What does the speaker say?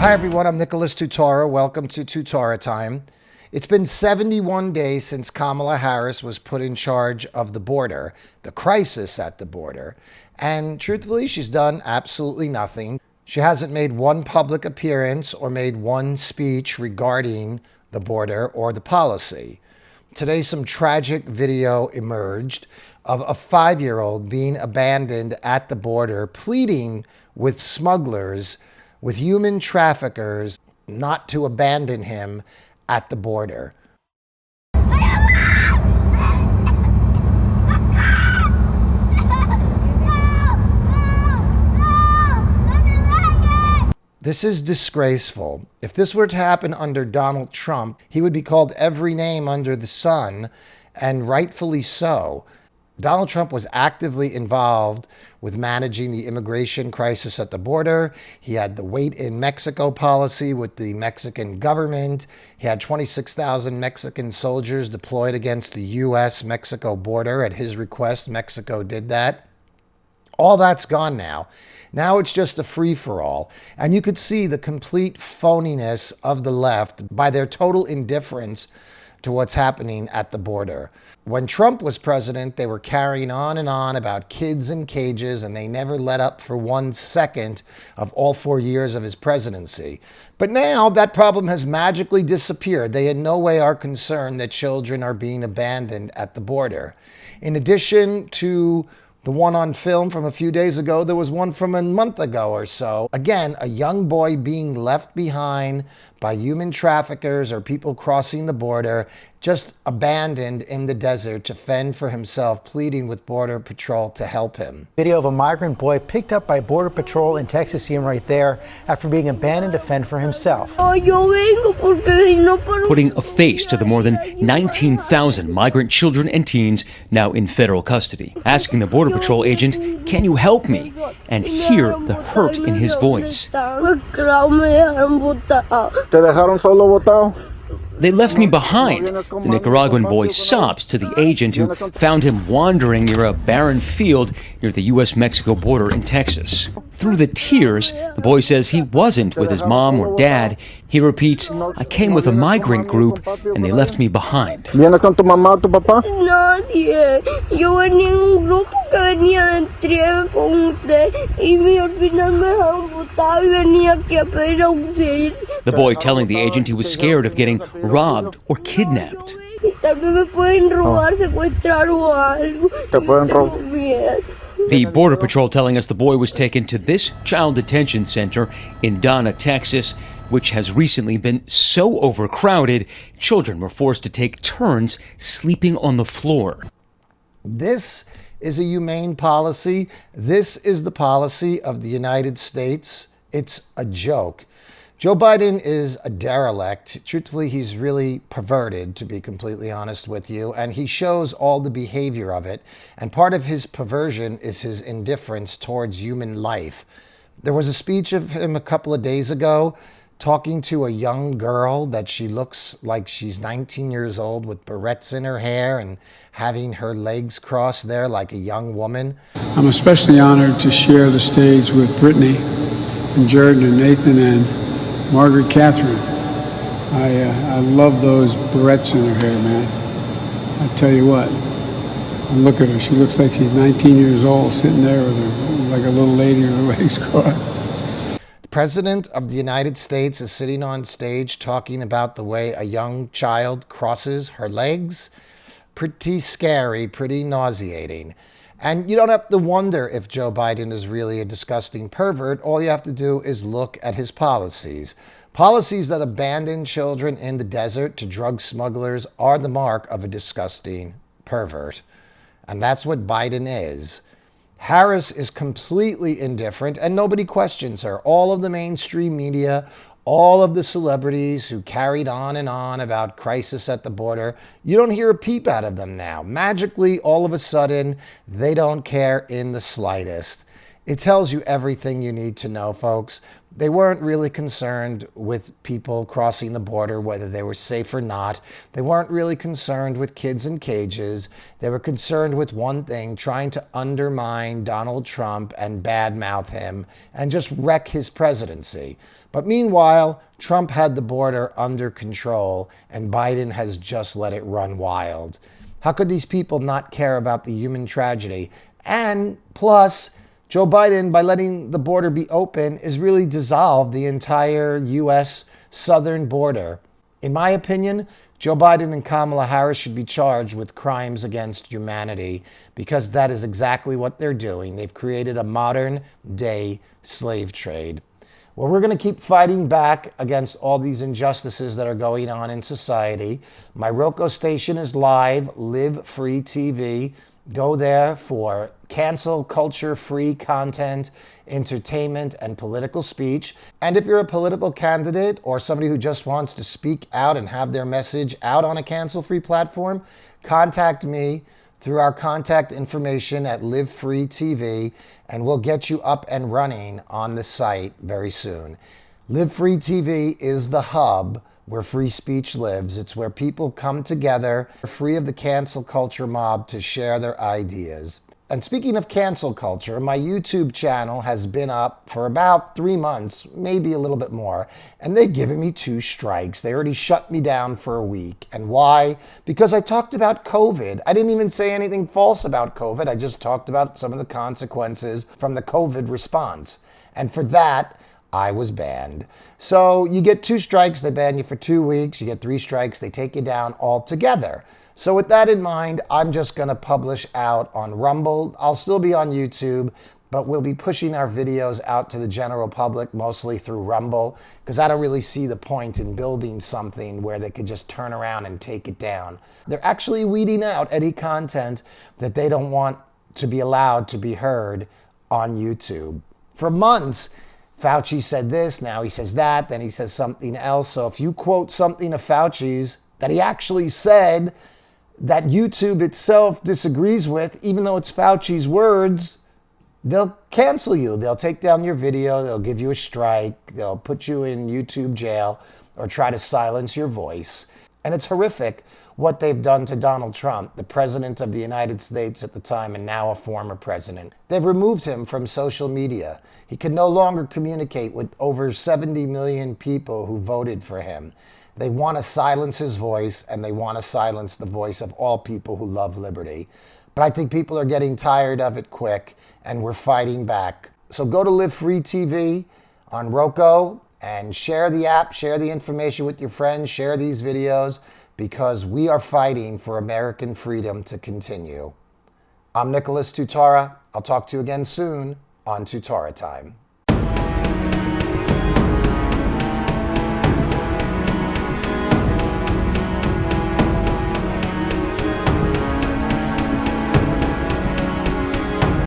Hi everyone, I'm Nicholas Tutora. Welcome to Tutora Time. It's been 71 days since Kamala Harris was put in charge of the border, the crisis at the border. And truthfully, she's done absolutely nothing. She hasn't made one public appearance or made one speech regarding the border or the policy. Today, some tragic video emerged of a 5-year-old being abandoned at the border, pleading with smugglers, with human traffickers, not to abandon him at the border. This is disgraceful. If this were to happen under Donald Trump, he would be called every name under the sun, and rightfully so. Donald Trump was actively involved with managing the immigration crisis at the border. He had the Wait in Mexico policy with the Mexican government. He had 26,000 Mexican soldiers deployed against the U.S.-Mexico border. At his request, Mexico did that. All that's gone now. Now it's just a free-for-all. And you could see the complete phoniness of the left by their total indifference to what's happening at the border. When Trump was president, they were carrying on and on about kids in cages, and they never let up for 1 second of all 4 years of his presidency. But now that problem has magically disappeared. They in no way are concerned that children are being abandoned at the border. In addition to the one on film from a few days ago, there was one from a month ago or so. Again, a young boy being left behind by human traffickers or people crossing the border, just abandoned in the desert to fend for himself, pleading with Border Patrol to help him. Video of a migrant boy picked up by Border Patrol in Texas, see him right there, after being abandoned to fend for himself. Putting a face to the more than 19,000 migrant children and teens now in federal custody, asking the Border Patrol agent, "Can you help me?" and hear the hurt in his voice. "They left me behind." The Nicaraguan boy sobs to the agent who found him wandering near a barren field near the U.S.-Mexico border in Texas. Through the tears, the boy says he wasn't with his mom or dad. He repeats, "I came with a migrant group and they left me behind." ¿Vienes con tu mamá o tu papá? Nadie. Yo venía en un grupo que venía de entrega con usted y al final me dejaron botado y venía aquí a pedir auxilio. The boy telling the agent he was scared of getting robbed or kidnapped. Tal vez me pueden robar, secuestrar o algo. Te pueden robar. The Border Patrol telling us the boy was taken to this child detention center in Donna, Texas, which has recently been so overcrowded, children were forced to take turns sleeping on the floor. This is a humane policy. This is the policy of the United States. It's a joke. Joe Biden is a derelict. Truthfully, he's really perverted, to be completely honest with you, and he shows all the behavior of it. And part of his perversion is his indifference towards human life. There was a speech of him a couple of days ago talking to a young girl that she looks like she's 19 years old with barrettes in her hair and having her legs crossed there like a young woman. I'm especially honored to share the stage with Brittany and Jordan and Nathan and Margaret Catherine. I love those barrettes in her hair, man. I tell you what, look at her. She looks like she's 19 years old, sitting there with her, like a little lady with her legs crossed. The President of the United States is sitting on stage talking about the way a young child crosses her legs. Pretty scary, pretty nauseating. And you don't have to wonder if Joe Biden is really a disgusting pervert. All you have to do is look at his policies. Policies that abandon children in the desert to drug smugglers are the mark of a disgusting pervert. And that's what Biden is. Harris is completely indifferent and nobody questions her. All of the mainstream media, all of the celebrities who carried on and on about crisis at the border, you don't hear a peep out of them now. Magically, all of a sudden, they don't care in the slightest. It tells you everything you need to know, folks. They weren't really concerned with people crossing the border, whether they were safe or not. They weren't really concerned with kids in cages. They were concerned with one thing, trying to undermine Donald Trump and badmouth him and just wreck his presidency. But meanwhile, Trump had the border under control and Biden has just let it run wild. How could these people not care about the human tragedy? And plus, Joe Biden, by letting the border be open, has really dissolved the entire U.S. southern border. In my opinion, Joe Biden and Kamala Harris should be charged with crimes against humanity because that is exactly what they're doing. They've created a modern-day slave trade. Well, we're going to keep fighting back against all these injustices that are going on in society. My Roku station is live, Live Free TV. Go there for cancel culture free content, entertainment, and political speech. And if you're a political candidate or somebody who just wants to speak out and have their message out on a cancel free platform, contact me through our contact information at Live Free TV, and we'll get you up and running on the site very soon. Live Free TV is the hub where free speech lives. It's where people come together, free of the cancel culture mob, to share their ideas. And speaking of cancel culture, my YouTube channel has been up for about 3 months, maybe a little bit more, and they've given me 2 strikes. They already shut me down for a week. And why? Because I talked about COVID. I didn't even say anything false about COVID. I just talked about some of the consequences from the COVID response. And for that, I was banned. So you get 2 strikes, they ban you for 2 weeks. You get 3 strikes, they take you down altogether. So with that in mind, I'm just going to publish out on Rumble. I'll still be on YouTube, but we'll be pushing our videos out to the general public, mostly through Rumble, because I don't really see the point in building something where they could just turn around and take it down. They're actually weeding out any content that they don't want to be allowed to be heard on YouTube. For months, Fauci said this, now he says that, then he says something else. So if you quote something of Fauci's that he actually said that YouTube itself disagrees with, even though it's Fauci's words, they'll cancel you. They'll take down your video, they'll give you a strike, they'll put you in YouTube jail or try to silence your voice. And it's horrific what they've done to Donald Trump, the president of the United States at the time and now a former president. They've removed him from social media. He can no longer communicate with over 70 million people who voted for him. They want to silence his voice, and they want to silence the voice of all people who love liberty. But I think people are getting tired of it quick, and we're fighting back. So go to Live Free TV on Roku and share the app, share the information with your friends, share these videos, because we are fighting for American freedom to continue. I'm Nicholas Tutora. I'll talk to you again soon on Tutora Time.